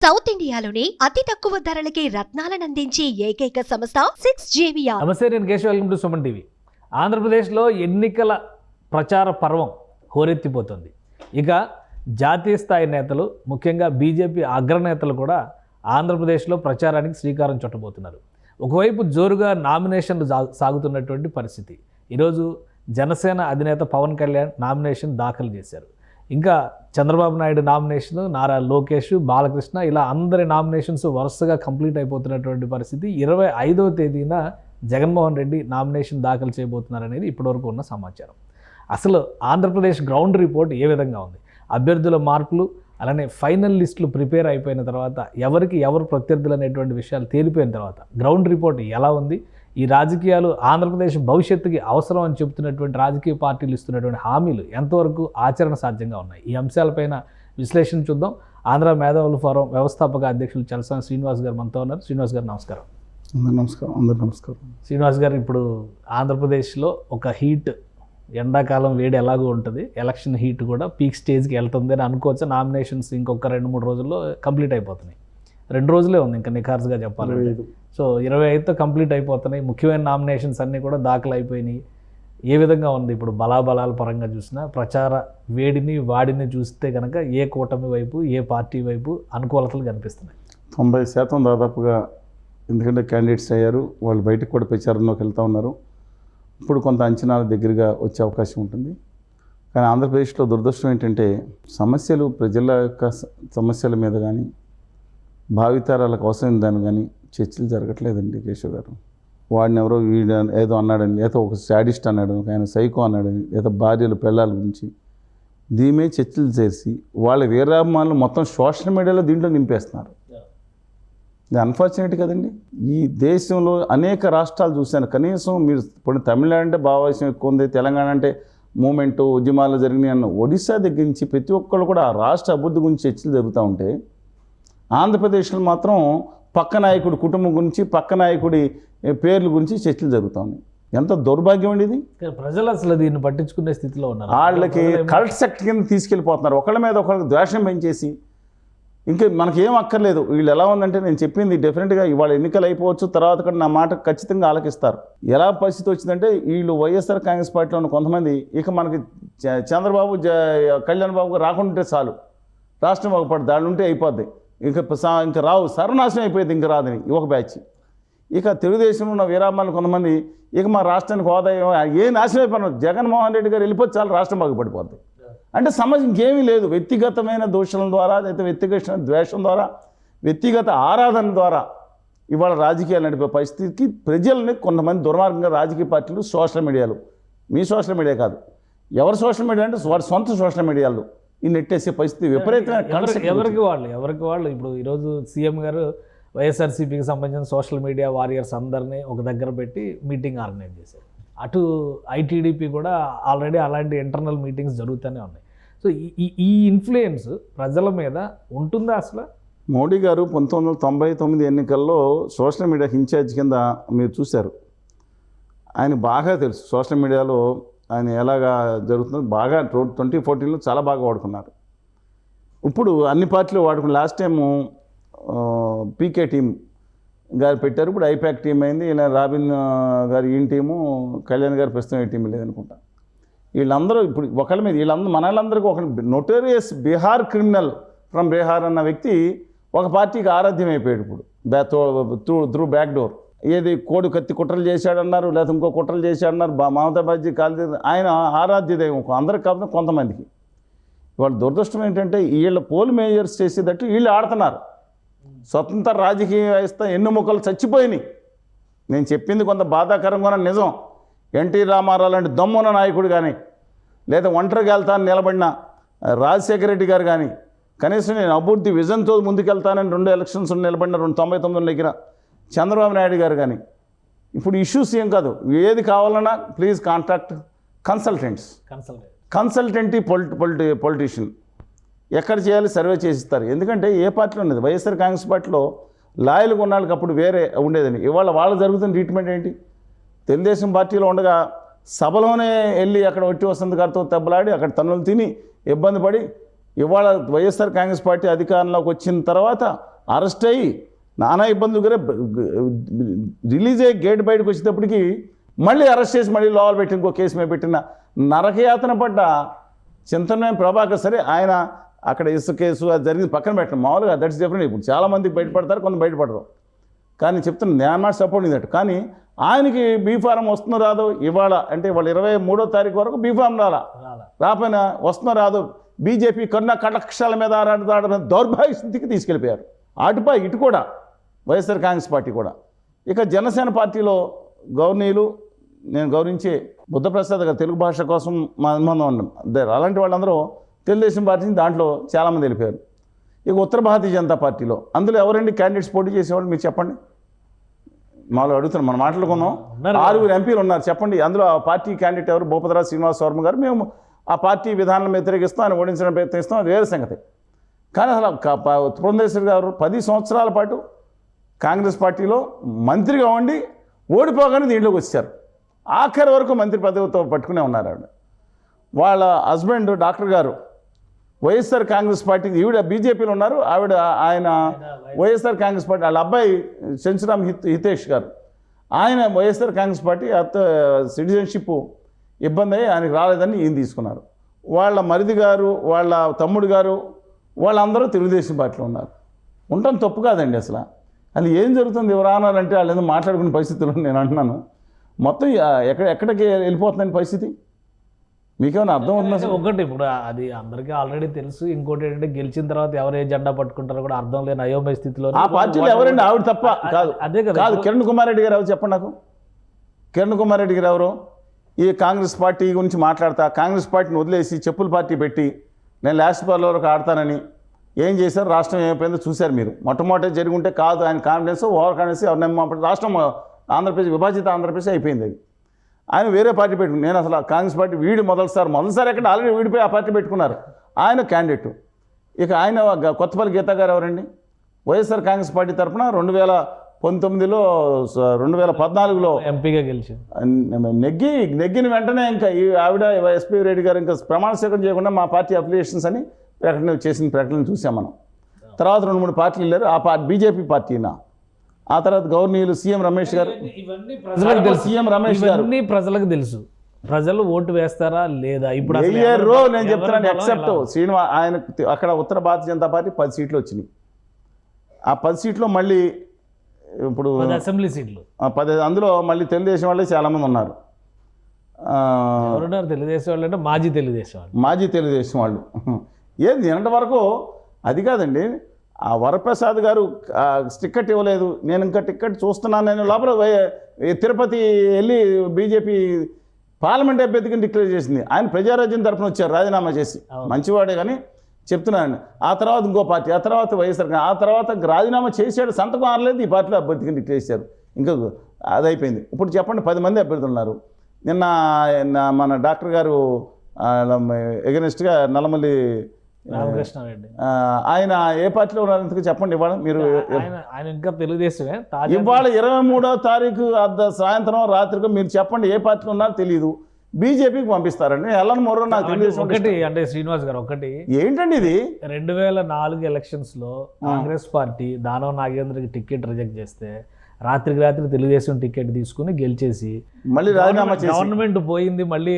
South ఇండియాలోనే అతి తక్కువ ధరలకి రత్నాలను అందించే ఏకైక సంస్థ 6JVR. నమస్తే, నేను Keshav. Welcome to Suman TV. ఆంధ్రప్రదేశ్లో ఎన్నికల ప్రచార పర్వం హోరెత్తిపోతుంది. ఇక జాతీయ స్థాయి నేతలు, ముఖ్యంగా బీజేపీ అగ్రనేతలు కూడా ఆంధ్రప్రదేశ్లో ప్రచారానికి శ్రీకారం చుట్టబోతున్నారు. ఒకవైపు జోరుగా నామినేషన్లు సాగుతున్నటువంటి పరిస్థితి. ఈరోజు జనసేన అధినేత పవన్ కళ్యాణ్ నామినేషన్ దాఖలు చేశారు. ఇంకా చంద్రబాబు నాయుడు నామినేషన్, నారా లోకేష్, బాలకృష్ణ, ఇలా అందరి నామినేషన్స్ వరుసగా కంప్లీట్ అయిపోతున్నటువంటి పరిస్థితి. 25వ తేదీన జగన్మోహన్ రెడ్డి నామినేషన్ దాఖలు చేయబోతున్నారనేది ఇప్పటివరకు ఉన్న సమాచారం. అసలు ఆంధ్రప్రదేశ్ గ్రౌండ్ రిపోర్ట్ ఏ విధంగా ఉంది, అభ్యర్థుల మార్పులు, అలానే ఫైనల్ లిస్టులు ప్రిపేర్ అయిపోయిన తర్వాత ఎవరికి ఎవరు ప్రత్యర్థులు అనేటువంటి విషయాలు తేలిపోయిన తర్వాత గ్రౌండ్ రిపోర్ట్ ఎలా ఉంది, ఈ రాజకీయాలు ఆంధ్రప్రదేశ్ భవిష్యత్తుకి అవసరం అని చెబుతున్నటువంటి రాజకీయ పార్టీలు ఇస్తున్నటువంటి హామీలు ఎంతవరకు ఆచరణ సాధ్యంగా ఉన్నాయి, ఈ అంశాలపైన విశ్లేషణ చూద్దాం. ఆంధ్ర మేధావుల ఫోరం వ్యవస్థాపక అధ్యక్షులు చలసాని శ్రీనివాస్ గారు మనతో ఉన్నారు. శ్రీనివాస్ గారు నమస్కారం. అందరూ నమస్కారం. శ్రీనివాస్ గారు, ఇప్పుడు ఆంధ్రప్రదేశ్లో ఒక హీట్, ఎండాకాలం వేడి ఎలాగో ఉంటుంది, ఎలక్షన్ హీట్ కూడా పీక్ స్టేజ్కి వెళ్తుంది అని అనుకోవచ్చు. నామినేషన్స్ ఇంకొక 2-3 రోజుల్లో కంప్లీట్ అయిపోతున్నాయి. 2 రోజులే ఉంది ఇంకా నిఖార్సుగా చెప్పాలంటే. సో 25తో కంప్లీట్ అయిపోతున్నాయి. ముఖ్యమైన నామినేషన్స్ అన్నీ కూడా దాఖలు అయిపోయినాయి. ఏ విధంగా ఉంది ఇప్పుడు బలాబలాల పరంగా చూసినా, ప్రచార వేడిని వాడిని చూస్తే కనుక ఏ కూటమి వైపు, ఏ పార్టీ వైపు అనుకూలతలు కనిపిస్తున్నాయి? 90% దాదాపుగా, ఎందుకంటే క్యాండిడేట్స్ అయ్యారు, వాళ్ళు బయటకు కూడా ప్రచారంలోకి వెళ్తూ ఉన్నారు. ఇప్పుడు కొంత అంచనాల దగ్గరగా వచ్చే అవకాశం ఉంటుంది. కానీ ఆంధ్రప్రదేశ్లో దురదృష్టం ఏంటంటే, సమస్యలు, ప్రజల యొక్క సమస్యల మీద కానీ, భావితరాలకు అవసరం దాని కానీ చర్చలు జరగట్లేదండి కేశవ్ గారు. వాడిని ఎవరో వీడు ఏదో అన్నాడని, లేదా ఒక శాడిస్ట్ అన్నాడు, ఆయన సైకో అన్నాడని, లేదా భార్యలు పిల్లల గురించి దీమే చర్చలు చేసి వాళ్ళ వీరాభిమానులు మొత్తం సోషల్ మీడియాలో దీంట్లో నింపేస్తున్నారు. ఇది అన్ఫార్చునేట్ కదండి. ఈ దేశంలో అనేక రాష్ట్రాలు చూశాను. కనీసం మీరు ఇప్పుడు తమిళనాడు అంటే భావవేశం ఎక్కువ ఉంది, తెలంగాణ అంటే మూమెంటు, ఉద్యమాలు జరిగినాయి అన్న, ఒడిశా దగ్గర నుంచి ప్రతి ఒక్కళ్ళు కూడా ఆ రాష్ట్ర అభివృద్ధి గురించి చర్చలు జరుగుతూ ఉంటే, ఆంధ్రప్రదేశ్లో మాత్రం పక్క నాయకుడి కుటుంబం గురించి, పక్క నాయకుడి పేర్ల గురించి చర్చలు జరుగుతూ ఉన్నాయి. ఎంత దౌర్భాగ్యం అండి ఇది. ప్రజలు అసలు దీన్ని పట్టించుకునే స్థితిలో ఉన్నారు. వాళ్ళకి కల్ట్ సెక్ట్ కింద తీసుకెళ్ళిపోతున్నారు. ఒకళ్ళ మీద ఒకళ్ళకి ద్వేషం పెంచేసి, ఇంకా మనకేం అక్కర్లేదు. వీళ్ళు ఎలా ఉందంటే, నేను చెప్పింది డెఫినెట్గా ఇవాళ ఎన్నికలు అయిపోవచ్చు, తర్వాత కూడా నా మాట ఖచ్చితంగా ఆలకిస్తారు. ఎలా పరిస్థితి వచ్చిందంటే, వీళ్ళు వైఎస్ఆర్ కాంగ్రెస్ పార్టీలో ఉన్న కొంతమంది ఇక మనకి చంద్రబాబు కళ్యాణ్ బాబు రాకుంటే చాలు, రాష్ట్రం ఒకపడి దాని ఉంటే అయిపోద్ది, ఇంకా రావు, సర్వనాశనం అయిపోయింది, ఇంకా రాదని ఒక బ్యాచ్. ఇక తెలుగుదేశంలో ఉన్న వీరామాలు కొంతమంది, ఇక మా రాష్ట్రానికి హోదా ఏ నాశనం అయిపోయినా జగన్మోహన్ రెడ్డి గారు వెళ్ళిపోతే చాలు, రాష్ట్రం బాగుపడిపోద్ది. అంటే సమస్య ఇంకేమీ లేదు. వ్యక్తిగతమైన దోషాల ద్వారా, లేదా వ్యక్తిగత ద్వేషం ద్వారా, వ్యక్తిగత ఆరాధన ద్వారా ఇవాళ రాజకీయాలు నడిపే పరిస్థితికి ప్రజల్ని కొంతమంది దుర్మార్గంగా రాజకీయ పార్టీలు, సోషల్ మీడియాలు, మీ సోషల్ మీడియా కాదు, ఎవరి సోషల్ మీడియా అంటే వారి సొంత సోషల్ మీడియాలో ఈ నెట్టేసే పరిస్థితి విపరీతమైన. ఎవరికి వాళ్ళు ఇప్పుడు ఈరోజు సీఎం గారు వైఎస్ఆర్సీపీకి సంబంధించిన సోషల్ మీడియా వారియర్స్ అందరినీ ఒక దగ్గర పెట్టి మీటింగ్ ఆర్గనైజ్ చేశారు. అటు ఐటీడీపీ కూడా ఆల్రెడీ అలాంటి ఇంటర్నల్ మీటింగ్స్ జరుగుతూనే ఉన్నాయి. సో ఈ ఇన్ఫ్లుయెన్స్ ప్రజల మీద ఉంటుందా అసలు? మోడీ గారు 1999 ఎన్నికల్లో సోషల్ మీడియా ఇన్ఛార్జ్ కింద మీరు చూశారు. ఆయన బాగా తెలుసు సోషల్ మీడియాలో ఆయన ఎలాగా జరుగుతుందో. బాగా 2014లో చాలా బాగా వాడుకున్నారు. ఇప్పుడు అన్ని పార్టీలు వాడుకున్నారు. లాస్ట్ టైము పీకే టీం గారు పెట్టారు, ఇప్పుడు ఐపాక్ టీం అయింది. ఇలా రాబిన్ గారు ఈయన టీము, కళ్యాణ్ గారు ప్రస్తుతం ఏ టీం లేదనుకుంటా. వీళ్ళందరూ ఇప్పుడు ఒకళ్ళ మీద, వీళ్ళందరూ మన వాళ్ళందరికీ ఒక notorious Bihar criminal from Bihar అన్న వ్యక్తి ఒక పార్టీకి ఆరాధ్యం అయిపోయాడు ఇప్పుడు త్రూ బ్యాక్ డోర్. ఏది కోడి కత్తి కుట్రలు చేశాడన్నారు, లేదా ఇంకో కుట్రలు చేశాడన్నారు, మమతా బాజీ కాల్ది, ఆయన ఆరాధ్యదైవం అందరికి కాకుండా కొంతమందికి. వాళ్ళ దురదృష్టం ఏంటంటే, వీళ్ళ పోల్ మేజర్స్ చేసేటట్టు వీళ్ళు ఆడుతున్నారు. స్వతంత్ర రాజకీయ వ్యవస్థ ఎన్నుముకలు చచ్చిపోయినాయి. నేను చెప్పింది కొంత బాధాకరంగా నిజం. ఎన్టీ రామారావు లాంటి దమ్మున్న నాయకుడు కానీ, లేదా ఒంటరిగా వెళ్తానని నిలబడిన రాజశేఖర రెడ్డి గారు కానీ, కనీసం నేను అభివృద్ధి విజన్తో ముందుకెళ్తానని 2 ఎలక్షన్స్ నిలబడిన 99 దగ్గర చంద్రబాబు నాయుడు గారు కానీ, ఇప్పుడు ఇష్యూస్ ఏం కాదు, ఏది కావాలన్నా ప్లీజ్ కాంటాక్ట్ కన్సల్టెంట్ పొలిటీషియన్. ఎక్కడ చేయాలి సర్వే చేసిస్తారు. ఎందుకంటే ఏ పార్టీలో ఉండేది, వైఎస్ఆర్ కాంగ్రెస్ పార్టీలో లాయల్గా ఉన్న వాళ్ళకి అప్పుడు వేరే ఉండేదని. ఇవాళ వాళ్ళు జరుగుతున్న ట్రీట్మెంట్ ఏంటి? తెలుగుదేశం పార్టీలో ఉండగా సభలోనే వెళ్ళి అక్కడ ఒట్టి వసంత్ గారితో దెబ్బలాడి అక్కడ తన్నులు తిని ఇబ్బంది పడి, ఇవాళ వైఎస్ఆర్ కాంగ్రెస్ పార్టీ అధికారంలోకి వచ్చిన తర్వాత అరెస్ట్ అయ్యి నానా ఇబ్బందులు కూడా రిలీజ్ అయ్యి గేట్ బయటకు వచ్చేటప్పటికి మళ్ళీ అరెస్ట్ చేసి మళ్ళీ లోపల పెట్టి ఇంకో కేసు మీద పెట్టిన నరకయాతన పడ్డ చింతనమైన ప్రభాకర్ సరే ఆయన అక్కడ ఇసుక కేసు అది జరిగింది పక్కన పెట్టడం మామూలుగా దట్స్ డిఫరెంట్. ఇప్పుడు చాలామందికి బయటపడతారు, కొంత బయటపడరు. కానీ చెప్తున్నా నేను నాట్ సపోర్టింగ్ దట్. కానీ ఆయనకి బీఫారం వస్తుందో రాదో ఇవాళ అంటే వాళ్ళు 23వ తారీఖు వరకు బీఫారం రాపోయినా వస్తుందో రాదో బీజేపీ కన్నా కటక్షాల మీద ఆరాటం దౌర్భాగ్య స్థితికి తీసుకెళ్ళిపోయారు. అటుపై ఇటు కూడా వైఎస్ఆర్ కాంగ్రెస్ పార్టీ కూడా. ఇక జనసేన పార్టీలో గౌరవనీయులు నేను గౌరవించే బుద్ధప్రసాద్ గారు తెలుగు భాష కోసం మా అనుబంధం ఉన్నాం. అలాంటి వాళ్ళందరూ తెలుగుదేశం పార్టీ దాంట్లో చాలామంది వెళ్ళిపోయారు. ఇక ఉత్తర భారతీయ జనతా పార్టీలో అందులో ఎవరండి క్యాండిడేట్స్ పోటీ చేసేవాళ్ళు మీరు చెప్పండి. మాలో అడుగుతున్నాం, మనం మాట్లాడుకుందాం. 6 ఎంపీలు ఉన్నారు చెప్పండి. అందులో ఆ పార్టీ క్యాండిడేట్ ఎవరు? భూపతిరాజు శ్రీనివాస వర్మ గారు. మేము ఆ పార్టీ విధానాలను వ్యతిరేకిస్తాం, ఆయన ఓడించడం ప్రయత్నిస్తాం, అది వేరే సంగతి. కానీ అసలు పురంధేశ్వరి గారు 10 సంవత్సరాల పాటు కాంగ్రెస్ పార్టీలో మంత్రిగా ఉండి ఓడిపోగానే దీంట్లోకి వచ్చారు. ఆఖరి వరకు మంత్రి పదవితో పట్టుకునే ఉన్నారు ఆవిడ. వాళ్ళ హస్బెండ్ డాక్టర్ గారు వైఎస్ఆర్ కాంగ్రెస్ పార్టీ, ఈవిడ బీజేపీలో ఉన్నారు, ఆయన వైఎస్ఆర్ కాంగ్రెస్ పార్టీ. వాళ్ళ అబ్బాయి సెంచురామ్ హితేష్ గారు ఆయన వైఎస్ఆర్ కాంగ్రెస్ పార్టీ సిటిజన్షిప్ ఇబ్బంది అయ్యి ఆయనకు రాలేదని ఈయన తీసుకున్నారు. వాళ్ళ మరిది గారు, వాళ్ళ తమ్ముడు గారు, వాళ్ళందరూ తెలుగుదేశం పార్టీలో ఉన్నారు. ఉండటం తప్పు కాదండి అసలు. అది ఏం జరుగుతుంది ఎవరు అనాలంటే వాళ్ళు ఏదో మాట్లాడుకునే పరిస్థితుల్లో నేను అంటున్నాను. మొత్తం ఎక్కడికి వెళ్ళిపోతుందని పరిస్థితి మీకేమైనా అర్థం అవుతుంది అసలు? ఒకటి ఇప్పుడు అది అందరికీ ఆల్రెడీ తెలుసు. ఇంకోటి ఏంటంటే గెలిచిన తర్వాత ఎవరు ఏ జెండా పట్టుకుంటారో కూడా అర్థం లేని అయోమయ స్థితిలో ఆ పార్టీలో ఎవరండి? ఆవిడ తప్ప కాదు. అదే కదా. కాదు, కిరణ్ కుమార్ రెడ్డి గారు ఎవరు చెప్పండి నాకు. కిరణ్ కుమార్ రెడ్డి గారు ఎవరు? ఈ కాంగ్రెస్ పార్టీ గురించి మాట్లాడతా కాంగ్రెస్ పార్టీని వదిలేసి చెప్పుల పార్టీ పెట్టి నేను లాస్ట్ బాల్ వరకు ఆడతానని ఏం చేశారు? రాష్ట్రం ఏమైపోయిందో చూశారు మీరు. మొట్టమొదటి జరిగి ఉంటే కాదు ఆయన కాన్ఫిడెన్స్ ఓవర్ కాన్ఫిడెన్స్ ఎవరు రాష్ట్రం ఆంధ్రప్రదేశ్ విభజిత ఆంధ్రప్రదేశ్ అయిపోయింది. అది ఆయన వేరే పార్టీ పెట్టుకుని నేను అసలు కాంగ్రెస్ పార్టీ మొదటిసారి ఎక్కడ ఆల్రెడీ వీడిపోయి ఆ పార్టీ పెట్టుకున్నారు. ఆయన క్యాండిడేట్. ఇక ఆయన కొత్తపల్లి గీత గారు ఎవరండి? వైఎస్ఆర్ కాంగ్రెస్ పార్టీ తరఫున 2019లో 2014లో ఎంపీగా గెలిచి నెగ్గిన వెంటనే ఇంకా ఈ ఆవిడ ఎస్పీ రెడ్డి గారు ఇంకా ప్రమాణ స్వీకారం చేయకుండా మా పార్టీ అఫిలియేషన్స్ అని ప్రకటన చూసాం మనం. తర్వాత 2-3 పార్టీలు వెళ్ళారు. ఆ పార్టీ బీజేపీ పార్టీనా. ఆ తర్వాత గవర్నీయులు సీఎం రమేష్ గారు. ప్రజలకు తెలుసు. సీఎం రమేష్ గారు ప్రజలకు తెలుసు. ప్రజలు ఓటు వేస్తారా లేదా ఇప్పుడు నేను చెప్తున్నాను. ఎక్సెప్ట్ ఆయన అక్కడ ఉత్తర భారతీయ జనతా పార్టీ 10 సీట్లు వచ్చినాయి. ఆ 10 సీట్లో మళ్ళీ ఇప్పుడు అసెంబ్లీ సీట్లు 10, అందులో మళ్ళీ తెలుగుదేశం వాళ్ళే చాలామంది ఉన్నారు. తెలుగుదేశం వాళ్ళు అంటే మాజీ తెలుగుదేశం వాళ్ళు. ఏది నిన్నటి వరకు అది కాదండి. ఆ వరప్రసాద్ గారు టికెట్ ఇవ్వలేదు, నేను ఇంకా టికెట్ చూస్తున్నాను, నేను లోపల తిరుపతి వెళ్ళి బీజేపీ పార్లమెంట్ అభ్యర్థికి డిక్లేర్ చేసింది. ఆయన ప్రజారాజ్యం తరఫున వచ్చారు రాజీనామా చేసి. మంచివాడే కానీ చెప్తున్నాను. ఆ తర్వాత ఇంకో పార్టీ, ఆ తర్వాత వైఎస్ఆర్, ఆ తర్వాత రాజీనామా చేశాడు, సంతకం ఆరలేదు, ఈ పార్టీలో అభ్యర్థికి డిక్లేర్ చేశారు. ఇంకా అది అయిపోయింది. ఇప్పుడు చెప్పండి 10 మంది అభ్యర్థులు ఉన్నారు. నిన్న మన డాక్టర్ గారు ఎగనెస్ట్గా నల్లమల్లి రామకృష్ణారెడ్డి ఆయన ఏ పార్టీలో ఉన్నారు ఎందుకు చెప్పండి. ఇవాళ మీరు ఆయన ఇంకా తెలుగుదేశమే. ఇవాళ 23వ తారీఖు సాయంత్రం రాత్రికి మీరు చెప్పండి ఏ పార్టీలో ఉన్నారో తెలియదు. బీజేపీకి పంపిస్తారండి. ఎల్ఎన్ మోరో నాకు తెలుగుదేశం. ఒకటి అంటే శ్రీనివాస్ గారు ఒకటి ఏంటండి ఇది 2004 ఎలక్షన్స్ లో కాంగ్రెస్ పార్టీ దానవ నాగేంద్రకి టికెట్ రిజెక్ట్ చేస్తే రాత్రికి రాత్రి తెలుగుదేశం టికెట్ తీసుకుని గెలిచేసి మళ్ళీ రాజీనామా చేసి గవర్నమెంట్ పోయింది, మళ్ళీ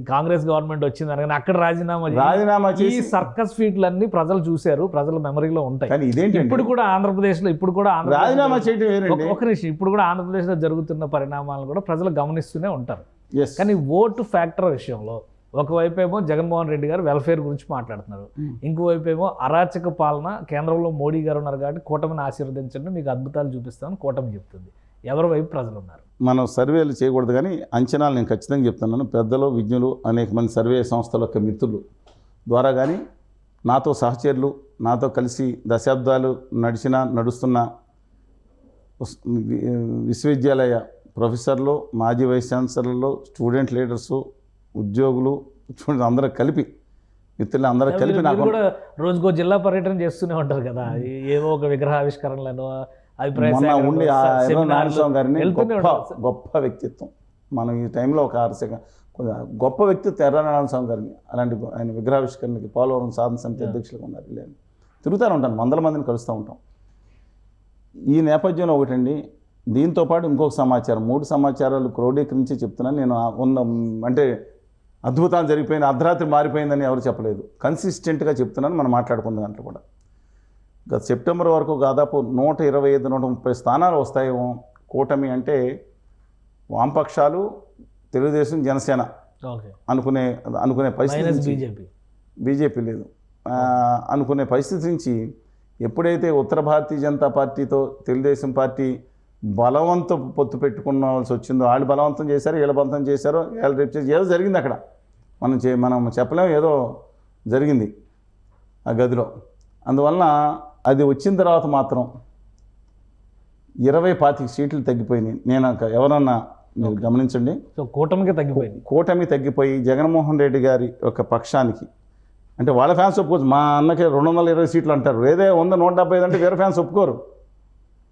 కాంగ్రెస్ గవర్నమెంట్ వచ్చింది అనగానే అక్కడ రాజీనామా చేసి సర్కస్ ఫీట్లన్నీ ప్రజలు చూశారు, ప్రజల మెమరీలో ఉంటాయి. ఇప్పుడు కూడా ఆంధ్రప్రదేశ్ లో రాజీనామా చేయడం ఒక నిమిషం ఇప్పుడు కూడా ఆంధ్రప్రదేశ్ లో జరుగుతున్న పరిణామాలను కూడా ప్రజలు గమనిస్తూనే ఉంటారు. కానీ ఓటు ఫ్యాక్టర్ విషయంలో ఒకవైపు ఏమో జగన్మోహన్ రెడ్డి గారు వెల్ఫేర్ గురించి మాట్లాడుతున్నారు, ఇంకోవైపు ఏమో అరాచక పాలన కేంద్రంలో మోడీ గారు ఉన్నారు కాబట్టి కూటమిని ఆశీర్వదించండి మీకు అద్భుతాలు చూపిస్తామని కూటమి చెప్తుంది. ఎవరి వైపు ప్రజలు ఉన్నారు? మనం సర్వేలు చేయకూడదు కానీ అంచనాలు నేను ఖచ్చితంగా చెప్తున్నాను. పెద్దలు విజ్ఞులు అనేక మంది సర్వే సంస్థల యొక్క మిత్రులు ద్వారా కానీ నాతో సహచరులు నాతో కలిసి దశాబ్దాలు నడుస్తున్న విశ్వవిద్యాలయ ప్రొఫెసర్లు, మాజీ వైస్ ఛాన్సలర్లు, స్టూడెంట్ లీడర్సు, ఉద్యోగులు అందరూ కలిపి మిత్రులు అందరూ కలిపి నాకు కూడా రోజుకో జిల్లా పర్యటన చేస్తూనే ఉంటారు కదా. ఏవో ఒక విగ్రహావిష్కరణలను మొన్న ఉండి నారాయణస్వామి గారిని గొప్ప వ్యక్తిత్వం. మనం ఈ టైంలో ఒక గొప్ప వ్యక్తిత్వం నారాయణస్వామి గారిని అలాంటి ఆయన విగ్రహావిష్కరణకి పోలవరం సాధన సమితి అధ్యక్షులుగా ఉన్నారు. తిరుగుతూనే ఉంటాను, 100 మందిని కలుస్తూ ఉంటాం. ఈ నేపథ్యంలో ఒకటండి, దీంతో పాటు ఇంకొక సమాచారం, 3 సమాచారాలు క్రోడీకరించి చెప్తున్నాను నేను. అంటే అద్భుతాలు జరిగిపోయిన, అర్ధరాత్రి మారిపోయిందని ఎవరు చెప్పలేదు, కన్సిస్టెంట్గా చెప్తున్నాను. మనం మాట్లాడుకున్న దాంట్లో కూడా గత సెప్టెంబర్ వరకు దాదాపు 125-130 స్థానాలు వస్తాయేమో కూటమి. అంటే వామపక్షాలు, తెలుగుదేశం, జనసేన అనుకునే పరిస్థితి, బీజేపీ లేదు అనుకునే పరిస్థితి నుంచి ఎప్పుడైతే ఉత్తర భారతీయ జనతా పార్టీతో తెలుగుదేశం పార్టీ బలవంతం పొత్తు పెట్టుకోవాల్సి వచ్చిందో, వాళ్ళు బలవంతం చేశారు, వీళ్ళ బలవంతం చేశారో, వీళ్ళు రేపు చేసి ఏదో జరిగింది అక్కడ. మనం చెప్పలేము, ఏదో జరిగింది ఆ గదిలో. అందువలన అది వచ్చిన తర్వాత మాత్రం 20-25 సీట్లు తగ్గిపోయినాయి. నేను ఎవరన్నా మీరు గమనించండి. సో కూటమి తగ్గిపోయి జగన్మోహన్ రెడ్డి గారి ఒక పక్షానికి, అంటే వాళ్ళ ఫ్యాన్స్ ఒప్పుకోవచ్చు. మా అన్నకి 220 సీట్లు అంటారు, ఏదే 175 అంటే వేరే ఫ్యాన్స్ ఒప్పుకోరు.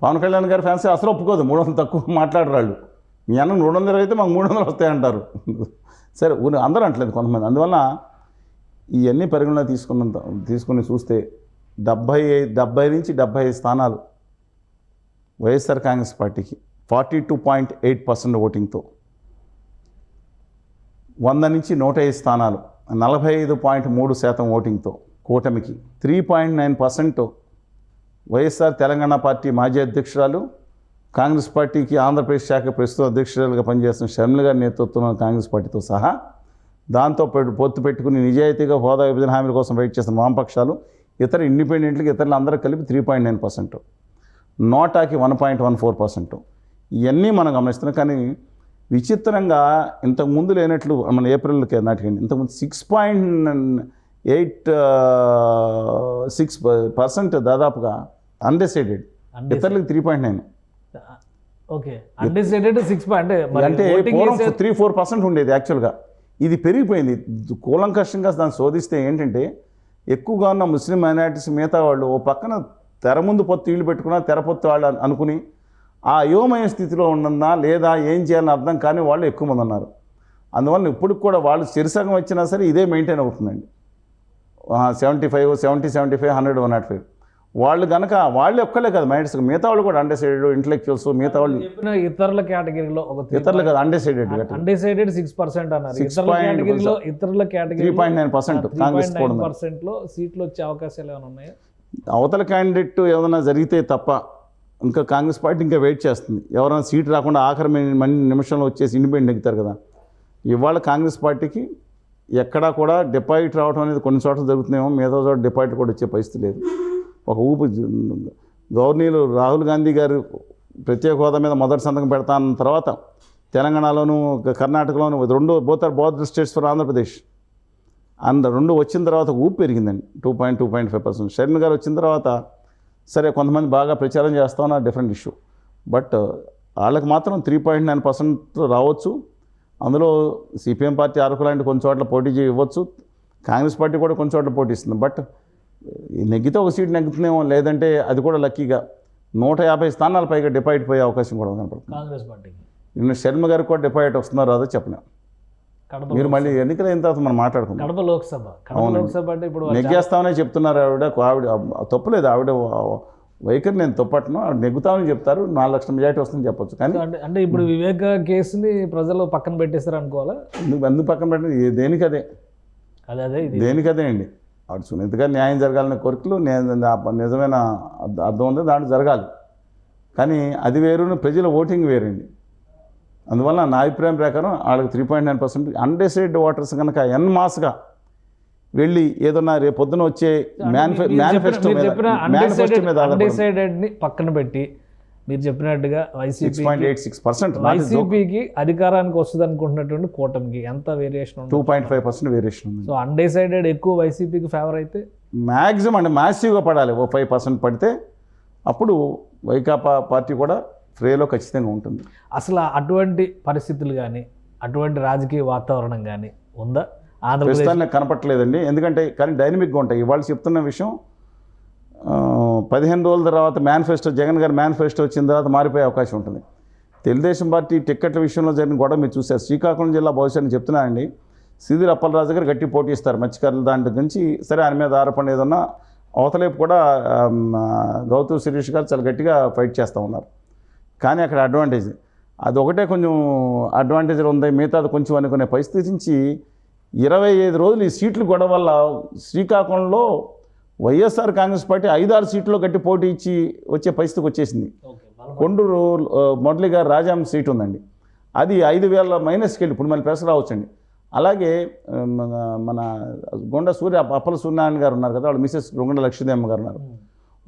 పవన్ కళ్యాణ్ గారి ఫ్యాన్స్ అసలు ఒప్పుకోదు, 300 తక్కువ మాట్లాడరు వాళ్ళు. మీ అన్న 320 అయితే మాకు 300 వస్తాయంటారు. సరే, అందరూ అంటలేదు కొంతమంది. అందువల్ల ఇవన్నీ పరిగణన తీసుకుని చూస్తే 70 నుంచి 75 స్థానాలు వైఎస్ఆర్ కాంగ్రెస్ పార్టీకి 42.8% ఓటింగ్తో, 100 నుంచి 105 స్థానాలు 45.3% ఓటింగ్తో కూటమికి, 3.9% వైఎస్ఆర్ తెలంగాణ పార్టీ మాజీ అధ్యక్షురాలు, కాంగ్రెస్ పార్టీకి ఆంధ్రప్రదేశ్ శాఖ ప్రస్తుత అధ్యక్షురాలుగా పనిచేస్తున్న షర్మిల గారి నేతృత్వంలో కాంగ్రెస్ పార్టీతో సహా, దాంతో పొత్తు పెట్టుకుని నిజాయితీగా హోదా విభజన హామీల కోసం వెయిట్ చేస్తున్న వామపక్షాలు, ఇతర ఇండిపెండెంట్లకి, ఇతరులు అందరూ కలిపి 3.9%, నోటాకి 1.14%. ఇవన్నీ మనం గమనిస్తున్నాం. కానీ విచిత్రంగా ఇంతకుముందు లేనట్లు మన ఏప్రిల్కి నాటికండి, ఇంతకుముందు 6.86% దాదాపుగా అన్డిసైడెడ్, ఇతరులకు 3.9. ఓకే, అన్డిసైడెడ్ 6 అంటే 3-4% ఉండేది యాక్చువల్గా. ఇది పెరిగిపోయింది. కూలంకషంగా దాన్ని శోధిస్తే ఏంటంటే, ఎక్కువగా ఉన్న ముస్లిం మైనారిటీస్ మిగతా వాళ్ళు ఓ పక్కన తెర ముందు పొత్తు ఇళ్ళు పెట్టుకున్నా, తెర పొత్తు వాళ్ళు అనుకుని ఆ అయోమయ స్థితిలో ఉన్నదా లేదా ఏం చేయాలని అర్థం కానీ వాళ్ళు ఎక్కువ మంది ఉన్నారు. అందువల్ల ఇప్పుడు కూడా వాళ్ళు చెరుసగం వచ్చినా సరే ఇదే మెయింటైన్ అవుతుందండి. 75, 70, 75, 100, 105. వాళ్ళు కనుక వాళ్ళు ఒక్కలే కదా మైండ్స్, మిగతా వాళ్ళు కూడా అన్డిసైడెడ్, ఇంటలెక్చువల్స్, మిగతా వాళ్ళు ఇతరుల కేటగిరీలో ఇతరులు కదా అన్డిసైడెడ్ 6% అన్నారు. ఇతరుల కేటగిరీ 3.9% కాంగ్రెస్ లో సీట్లు వచ్చే అవకాశాలు ఏమైనా ఉన్నాయా? అవతల క్యాండిడేట్ ఏదైనా జరిగితే తప్ప ఇంకా కాంగ్రెస్ పార్టీ ఇంకా వెయిట్ చేస్తుంది. ఎవరైనా సీట్ రాకుండా ఆఖరి నిమిషంలో వచ్చేసి ఇండిపెండెంట్ ఎగుతారు కదా. ఇవాళ కాంగ్రెస్ పార్టీకి ఎక్కడా కూడా డిపాజిట్ రావడం అనేది కొన్ని చోట్ల జరుగుతున్నాయేమో, మిగతా చోట డిపాజిట్ కూడా వచ్చే పరిస్థితి లేదు. ఒక ఊపు గవర్నీలు రాహుల్ గాంధీ గారు ప్రత్యేక హోదా మీద మొదటి సంతకం పెడతాన్న తర్వాత తెలంగాణలోను కర్ణాటకలోను బోత్ స్టేట్స్ ఫర్ ఆంధ్రప్రదేశ్ రెండు వచ్చిన తర్వాత ఊపు పెరిగిందండి. 2.5%. షర్మిల గారు వచ్చిన తర్వాత సరే కొంతమంది బాగా ప్రచారం చేస్తామన్న డిఫరెంట్ ఇష్యూ. బట్ వాళ్ళకి మాత్రం 3.9% రావచ్చు. అందులో సిపిఎం పార్టీ అరకు లాంటి కొన్ని చోట్ల పోటీ ఇవ్వచ్చు, కాంగ్రెస్ పార్టీ కూడా కొన్ని చోట్ల పోటీ ఇస్తుంది. బట్ నెగ్గితే ఒక సీట్ నెగ్గుతుందేమో, లేదంటే అది కూడా లక్కీగా 150 స్థానాల పైగా డిపాజిట్ పోయే అవకాశం కూడా కనపడుతుంది కాంగ్రెస్ పార్టీకి. నిన్న శర్మ గారికి కూడా డిపాజిట్ వస్తున్నారో అదో చెప్పలేం. మీరు మళ్ళీ ఎన్నికలు అయిన తర్వాత మనం మాట్లాడుకుంటాం. కడప లోక్సభ అంటే ఇప్పుడు నెగ్గేస్తామనే చెప్తున్నారు. ఆవిడ తప్పులేదు, ఆవిడ వైఖరి నేను తప్పట్ను, ఆవిడ నెగ్గుతామని చెప్తారు. 4 లక్షల మెజారిటీ వస్తుందని చెప్పొచ్చు. కానీ అంటే ఇప్పుడు వివేక కేసుని ప్రజలు పక్కన పెట్టేస్తారు అనుకోవాలా? ఎందుకు పక్కన పెట్టింది? దేనికదే దేనికదే అండి. ఆవిడ సునీతగా న్యాయం జరగాలనే కోరికలు నిజమైన అర్థం ఉంది, దాంట్లో జరగాలి. కానీ అది వేరు, ప్రజల ఓటింగ్ వేరండి. అందువల్ల నా అభిప్రాయం ప్రకారం వాళ్ళకి 3.9% అన్డిసైడెడ్ ఓటర్స్ కనుక ఎన్మాస్గా వెళ్ళి ఏదన్నా రేపు పొద్దున వచ్చే మేనిఫెస్టో అన్డిసైడెడ్ని పక్కన పెట్టి మీరు చెప్పినట్టుగా 6.86% వైసీపీకి అధికారానికి వస్తుంది అనుకుంటున్నటువంటి కూటమికి ఎంత వేరియేషన్? 2.5% వేరియేషన్ ఉంది. సో అన్డిసైడెడ్ ఎక్కువ వైసీపీకి ఫేవర్ అయితే మ్యాక్సిమం అంటే మ్యాసివ్గా పడాలి. 5% పడితే అప్పుడు వైకాపా పార్టీ కూడా ఫ్రేలో ఖచ్చితంగా ఉంటుంది. అసలు అటువంటి పరిస్థితులు కానీ అటువంటి రాజకీయ వాతావరణం కానీ ఉందా ఆంధ్రప్రదేశ్? ప్రస్తుతానికి కనపట్లేదండి. ఎందుకంటే కానీ డైనమిక్గా ఉంటాయి. ఇవాళ చెప్తున్న విషయం 15 రోజుల తర్వాత మేనిఫెస్టో, జగన్ గారి మేనిఫెస్టో వచ్చిన తర్వాత మారిపోయే అవకాశం ఉంటుంది. తెలుగుదేశం పార్టీ టిక్కెట్ల విషయంలో జరిగిన గొడవ మీరు చూశారు. శ్రీకాకుళం జిల్లా భవిష్యత్తు చెప్తున్నానండి, సిదిరి అప్పలరాజు గారు గట్టి పోటీ ఇస్తారు మత్స్యకారుల దాంట్లో నుంచి. సరే ఆయన మీద ఆరోపణ ఏదన్నా అవతలేపు కూడా గౌతమ్ శిరీష్ గారు చాలా గట్టిగా ఫైట్ చేస్తూ ఉన్నారు. కానీ అక్కడ అడ్వాంటేజ్ అదొకటే కొంచెం అడ్వాంటేజ్ ఉంది, మిగతాది కొంచెం అనుకునే పరిస్థితి నుంచి 25 రోజులు ఈ సీట్లు గొడవ వల్ల శ్రీకాకుళంలో వైఎస్ఆర్ కాంగ్రెస్ పార్టీ 5-6 సీట్లో గట్టి పోటీ ఇచ్చి వచ్చే పరిస్థితికి వచ్చేసింది. కొండూరు మురళి గారు రాజాం సీట్ ఉందండి, అది 5,000 మైనస్కి వెళ్ళి ఇప్పుడు మళ్ళీ ప్రెస్ రావచ్చండి. అలాగే మన గొండ అప్పల సూర్యనారాయణ గారు ఉన్నారు కదా, వాళ్ళు మిసెస్ గొండ లక్ష్మీదేవి గారు ఉన్నారు.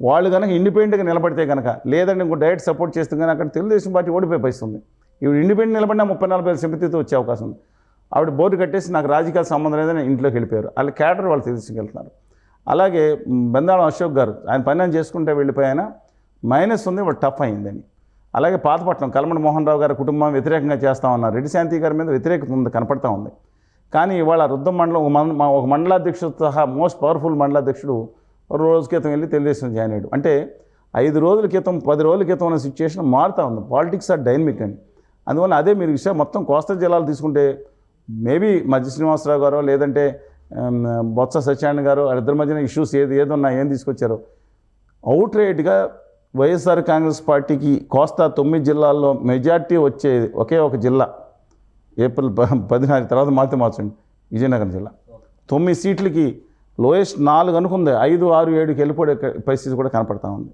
వాళ్ళు కనుక ఇండిపెండెంట్గా నిలబడితే కనుక, లేదంటే ఇంకో డైరెక్ట్ సపోర్ట్ చేస్తే కనుక అక్కడ తెలుగుదేశం పార్టీ ఓడిపోయే పరిస్థితి ఉంది. ఇప్పుడు ఇండిపెండెంట్ నిలబడినా 30-40 సింపతితో వచ్చే అవకాశం ఉంది. ఆవిడ బోర్డు కట్టేసి నాకు రాజకీయాల సంబంధం లేదని ఇంట్లోకి వెళ్ళిపోయారు. వాళ్ళ క్యాడర్ వాళ్ళు తీసుకెళ్తున్నారు. అలాగే బెందాళం అశోక్ గారు ఆయన పని చేసుకుంటే వెళ్ళిపోయినా మైనస్ ఉంది, వాళ్ళు టఫ్ అయిందని. అలాగే పాతపట్నం కలమడి మోహన్ రావు గారి కుటుంబం వ్యతిరేకంగా చేస్తామన్నారు. రెడ్డి శాంతి గారి మీద వ్యతిరేకత ఉంది, కనపడతా ఉంది. కానీ ఇవాళ రుద్దం మండలం ఒక మండలాధ్యక్షుడు సహా మోస్ట్ పవర్ఫుల్ మండలాధ్యక్షుడు రోజు క్రితం వెళ్ళి తెలుగుదేశం జాయిన్ అయ్యాడు. అంటే 5 రోజుల క్రితం 10 రోజుల క్రితం ఉన్న సిచ్యువేషన్ మారుతూ ఉంది. పాలిటిక్స్ ఆర్ డైనమిక్ అండి. అందువల్ల అదే మీరు విషయం మొత్తం కోస్తా జిల్లాలు తీసుకుంటే మేబీ మధ్య శ్రీనివాసరావు గారో లేదంటే బొత్స సత్యనారాయణ గారు వాళ్ళిద్దరి మధ్యన ఇష్యూస్ ఏదున్నా ఏం తీసుకొచ్చారో అవుట్ రైట్గా వైఎస్ఆర్ కాంగ్రెస్ పార్టీకి కోస్తా 9 జిల్లాల్లో మెజార్టీ వచ్చేది ఒకే ఒక జిల్లా, ఏప్రిల్ 16 తర్వాత మార్చండి, విజయనగరం జిల్లా. 9 సీట్లకి లోయెస్ట్ 4 అనుకుంది, 5, 6, 7కి వెళ్ళిపోయే పరిస్థితి కూడా కనపడతా ఉంది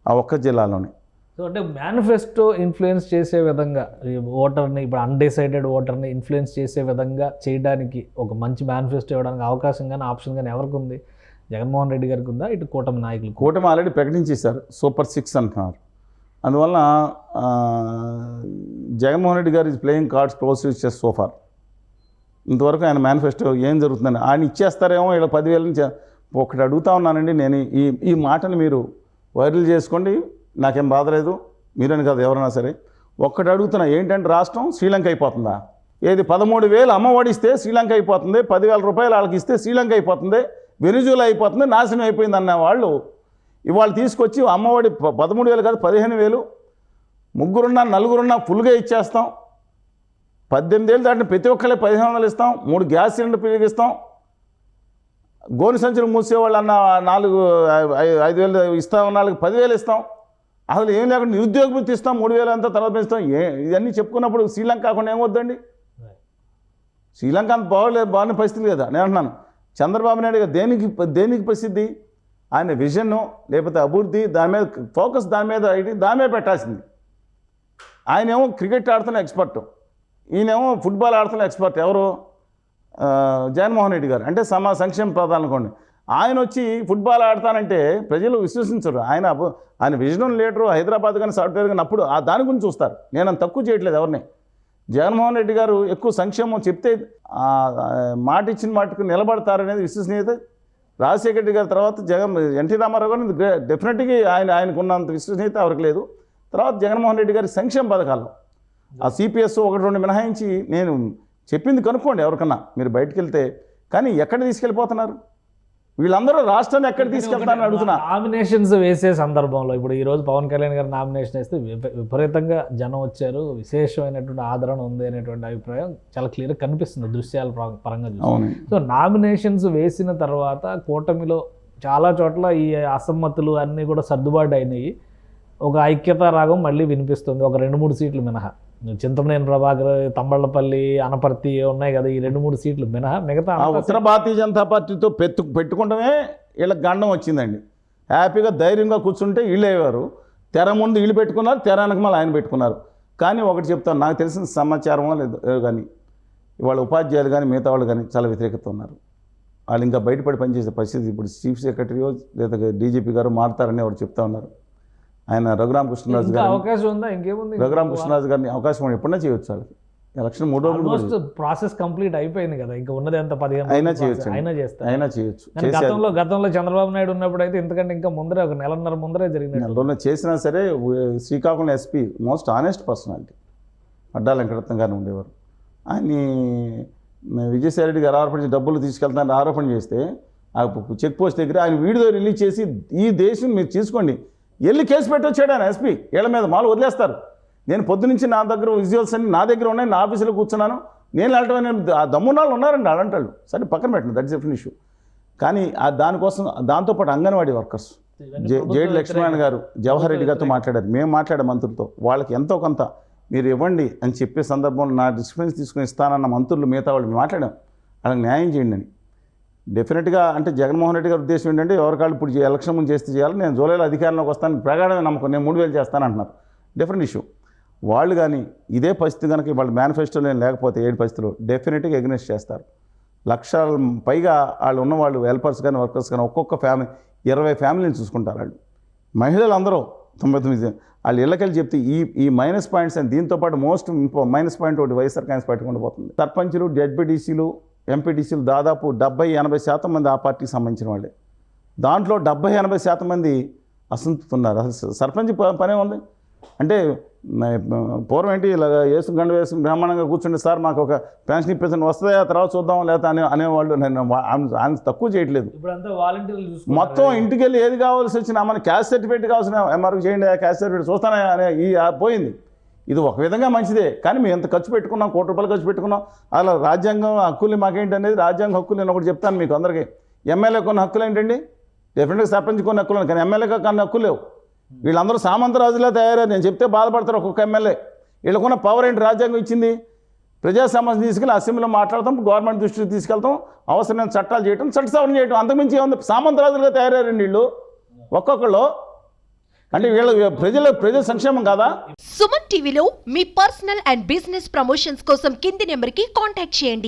ఆ ఒక్క జిల్లాలోనే. సో అంటే మేనిఫెస్టో ఇన్ఫ్లుయెన్స్ చేసే విధంగా ఓటర్ని, ఇప్పుడు అన్డిసైడెడ్ ఓటర్ని ఇన్ఫ్లుయెన్స్ చేసే విధంగా చేయడానికి ఒక మంచి మేనిఫెస్టో ఇవ్వడానికి అవకాశం కానీ ఆప్షన్ కానీ ఎవరికి ఉంది? జగన్మోహన్ రెడ్డి గారికి ఉందా? ఇటు కూటమి నాయకులు? కూటమి ఆల్రెడీ ప్రకటించేశారు, సూపర్ 6 అంటున్నారు. అందువల్ల జగన్మోహన్ రెడ్డి గారు is playing cards close to chess so far. ఇంతవరకు ఆయన మేనిఫెస్టో ఏం జరుగుతుందని ఆయన ఇచ్చేస్తారేమో, ఇలా 10,000 నుంచి ఒకటి అడుగుతా ఉన్నానండి నేను, ఈ మాటను మీరు వైరల్ చేసుకోండి, నాకేం బాధలేదు, మీరని కాదు ఎవరైనా సరే. ఒక్కటి అడుగుతున్నా, ఏంటంటే రాష్ట్రం శ్రీలంక అయిపోతుందా? ఏది 13,000 అమ్మఒడి ఇస్తే శ్రీలంక అయిపోతుంది, 10,000 రూపాయలు వాళ్ళకి ఇస్తే శ్రీలంక అయిపోతుంది, వెనిజులా అయిపోతుంది, నాశనం అయిపోయింది అన్న వాళ్ళు ఇవాళ తీసుకొచ్చి అమ్మఒడి 13,000 కాదు 15,000, ముగ్గురున్నా నలుగురున్నా ఫుల్గా ఇచ్చేస్తాం, 18 ఏళ్ళు దాటిన ప్రతి ఒక్కళ్ళే 1,500 ఇస్తాం, 3 గ్యాస్ సిలిండర్ పెరిగిస్తాం, గోను సంచులు మూసేవాళ్ళు అన్న 5,000 ఇస్తాం, 10,000 ఇస్తాం, అసలు ఏం లేకుండా నిరుద్యోగ వృత్తి ఇస్తాం, 3,000 అంతా తర్వాత ఇస్తాం. ఇవన్నీ చెప్పుకున్నప్పుడు శ్రీలంక కాకుండా ఏమొద్దండి? శ్రీలంక అంత బాగున్న పరిస్థితి లేదా? నేను అంటున్నాను, చంద్రబాబు నాయుడు గారు దేనికి ప్రసిద్ధి? ఆయన విజన్ లేకపోతే అభివృద్ధి, దాని మీద ఫోకస్, దాని మీద పెట్టాల్సింది. ఆయనేమో క్రికెట్ ఆడుతున్న ఎక్స్పర్ట్, ఈయనేమో ఫుట్బాల్ ఆడుతున్న ఎక్స్పర్ట్. ఎవరు? జగన్మోహన్ రెడ్డి గారు. అంటే సంక్షేమ పదాలు అనుకోండి. ఆయన వచ్చి ఫుట్బాల్ ఆడతానంటే ప్రజలు విశ్వసించరు. ఆయన విజన్ లీడరు, హైదరాబాద్ కానీ సాఫ్ట్వేర్ కానీ అప్పుడు దాని గురించి చూస్తారు. నేను అంత తక్కువ చేయట్లేదు ఎవరిని. జగన్మోహన్ రెడ్డి గారు ఎక్కువ సంక్షేమం చెప్తే మాట ఇచ్చిన మాటకు నిలబడతారనేది విశ్వసనీయత. రాజశేఖర రెడ్డి గారి తర్వాత ఎన్టీ రామారావు గారు డెఫినెట్గా ఆయనకు ఉన్నంత విశ్వసనీయత ఎవరికి లేదు. తర్వాత జగన్మోహన్ రెడ్డి గారి సంక్షేమ పథకాలు ఆ సిపిఎస్ 1-2 మినహాయించి నేను చెప్పింది కనుక్కోండి ఎవరికన్నా మీరు బయటకు వెళ్తే. కానీ ఎక్కడ తీసుకెళ్ళిపోతున్నారు వీళ్ళందరూ? రాష్ట్రాన్ని ఎక్కడ తీసుకెళ్తారని అడుగుతున్నా. నామినేషన్స్ వేసే సందర్భంలో ఇప్పుడు ఈరోజు పవన్ కళ్యాణ్ గారు నామినేషన్ వేస్తే విపరీతంగా జనం వచ్చారు, విశేషమైనటువంటి ఆదరణ ఉంది అనేటువంటి అభిప్రాయం చాలా క్లియర్గా కనిపిస్తుంది దృశ్యాల పరంగా చూసి. సో నామినేషన్స్ వేసిన తర్వాత కూటమిలో చాలా చోట్ల ఈ అసమ్మతులు అన్నీ కూడా సర్దుబాటు అయినాయి. ఒక ఐక్యతా రాగం మళ్ళీ వినిపిస్తుంది, ఒక 2-3 సీట్లు మినహా. చింతమనేని ప్రభాకర్, తంబళ్లపల్లి, అనపర్తి ఉన్నాయి కదా, ఈ 2-3 సీట్లు మినహా మిగతా ఉత్తర భారతీయ జనతా పార్టీతో పెట్టుకుంటమే వీళ్ళకి గండం వచ్చిందండి. హ్యాపీగా ధైర్యంగా కూర్చుంటే వీళ్ళు అయ్యేవారు. తెర ముందు వీళ్ళు పెట్టుకున్నారు, తెర వెనక మళ్ళీ ఆయన పెట్టుకున్నారు. కానీ ఒకటి చెప్తాను, నాకు తెలిసిన సమాచారం లేదు కానీ ఇవాళ ఉపాధ్యాయులు కానీ మిగతా వాళ్ళు కానీ చాలా వ్యతిరేకత ఉన్నారు. వాళ్ళు ఇంకా బయటపడి పనిచేసే పరిస్థితి. ఇప్పుడు చీఫ్ సెక్రటరీయో లేదా డీజీపీ గారు మారుతారని ఎవరు చెప్తా ఉన్నారు. ఆయన రఘురామకృష్ణరాజు గారు అవకాశం ఉందా? ఇంకేముంది, రఘురామకృష్ణరాజు గారిని అవకాశం ఎప్పుడైనా చేయొచ్చు. వాళ్ళకి ఎలక్షన్ 3 రోజులు ప్రాసెస్ కంప్లీట్ అయిపోయింది కదా, ఇంకా ఉన్నది ఎంత 15 అయినా చేయొచ్చు. గతంలో చంద్రబాబు నాయుడు ఉన్నప్పుడు అయితే ఇంతకంటే ఇంకా ముందరే, ఒక నెలన్నర ముందరే జరిగింది. నెలలోనే చేసినా సరే Srikakulam SP most honest personality Adda Venkataratnam గారు ఉండేవారు. ఆయన్ని విజయసాయి రెడ్డి గారు ఆరోపణ డబ్బులు తీసుకెళ్తానని ఆరోపణ చేస్తే ఆ చెక్ పోస్ట్ దగ్గర ఆయన వీడియో రిలీజ్ చేసి ఈ దేశం మీరు తీసుకోండి వెళ్ళి కేసు పెట్టొచ్చాడు ఆయన ఎస్పీ. వీళ్ళ మీద మాలు వదిలేస్తారు. నేను పొద్దునుంచి నా దగ్గర విజువల్స్ అన్ని నా దగ్గర ఉన్నాయి, నా ఆఫీసులో కూర్చున్నాను, నేను వెళ్ళటం ఆ దమ్మునాళ్ళు ఉన్నారండి అలాంటాళ్ళు. సరే పక్కన పెట్టండి, దట్స్ డిఫరెంట్ ఇష్యూ. కానీ దానికోసం దాంతోపాటు అంగన్వాడీ వర్కర్స్ జేడి లక్ష్మీనారాయణ గారు జవహర్ రెడ్డి గారితో మాట్లాడారు, మేము మాట్లాడే మంత్రులతో వాళ్ళకి ఎంతో కొంత మీరు ఇవ్వండి అని చెప్పే సందర్భంలో నా డిస్పెన్స్ తీసుకుని ఇస్తానన్న మంత్రులు మిగతా వాళ్ళు మేము మాట్లాడాం, వాళ్ళకి న్యాయం చేయండి అని. డెఫినెట్గా అంటే జగన్మోహన్ రెడ్డి గారి ఉద్దేశం ఏంటంటే ఎవరికాళ్ళు ఇప్పుడు ఎలక్షన్ ముందు చేస్తే చేయాలి, నేను జూలైలో అధికారంలోకి వస్తాను ప్రగాఢమైన నమ్మకం, నేను 3000 చేస్తాను అంటున్నారు. Different issue. వాళ్ళు కానీ ఇదే పరిస్థితి కనుక వాళ్ళ మేనిఫెస్టోలో లేకపోతే 7 పరిస్థితులు డెఫినెట్గా ఎగ్నెస్ట్ చేస్తారు. లక్షల పైగా వాళ్ళు ఉన్నవాళ్ళు హెల్పర్స్ కానీ వర్కర్స్ కానీ ఒక్కొక్క ఫ్యామిలీ 20 ఫ్యామిలీని చూసుకుంటారు వాళ్ళు. మహిళలు అందరూ 99 వాళ్ళు ఇళ్ళకెళ్ళి చెప్తే ఈ మైనస్ పాయింట్స్ అని దీంతోపాటు మోస్ట్ మైనస్ పాయింట్ ఒకటి వైఎస్ఆర్ కాంగ్రెస్ పార్టీ ఉండిపోతుంది. సర్పంచులు, జడ్పీటీసీలు, ఎంపీటీసీలు దాదాపు 70-80% మంది ఆ పార్టీకి సంబంధించిన వాళ్ళే. దాంట్లో 70-80% మంది అసంతృప్తి ఉన్నారు. అసలు సర్పంచ్ పనే ఉంది అంటే పూర్వం ఏంటి ఇలా గండు వేసి బ్రహ్మాండంగా కూర్చుంటే సార్ మాకు ఒక పెన్షన్ ఇప్పించండి వస్తుందా తర్వాత చూద్దాం లేదా అనేవాళ్ళు. నేను ఆయన తక్కువ చేయట్లేదు. మొత్తం ఇంటికి వెళ్ళి ఏది కావాల్సి వచ్చినా మన క్యాస్ట్ సర్టిఫికేట్ కావాల్సిన ఎంఆర్కి చేయండి, క్యాస్ట్ సర్టిఫికేట్ చూస్తానే అనే పోయింది. ఇది ఒక విధంగా మంచిదే, కానీ మేము ఎంత ఖర్చు పెట్టుకున్నాం, 1 కోటి రూపాయలు ఖర్చు పెట్టుకున్నాం. అలా రాజ్యాంగం హక్కులు మాకేంటి అనేది రాజ్యాంగ హక్కులు నేను ఒకటి చెప్తాను మీకు అందరికీ. ఎమ్మెల్యే కొన్ని హక్కులు ఏంటండి, డెఫినెట్గా సర్పంచ్ కొన్ని హక్కులు, కానీ ఎమ్మెల్యేగా కొన్ని హక్కులు లేవు. వీళ్ళందరూ సామంతరాజులా తయారయ్యారు. నేను చెప్తే బాధపడతారు ఒక్కొక్క ఎమ్మెల్యే. వీళ్ళకున్న పవర్ ఏంటి, రాజ్యాంగం ఇచ్చింది. ప్రజా సమస్యను తీసుకెళ్ళి అసెంబ్లీలో మాట్లాడతాం, గవర్నమెంట్ దృష్టికి తీసుకెళ్తాం, అవసరమైన చట్టాలు చేయటం, చట్ట సవరణ చేయటం, అంతకుమించి ఏముంది. సామంతరాజులుగా తయారయ్యారండి వీళ్ళు ఒక్కొక్కళ్ళు. అంటే వీళ్ళ ప్రజల సంక్షేమం కాదా? సుమన్ టీవీలో మీ పర్సనల్ అండ్ బిజినెస్ ప్రమోషన్స్ కోసం కింది నెంబర్కి కాంటాక్ట్ చేయండి.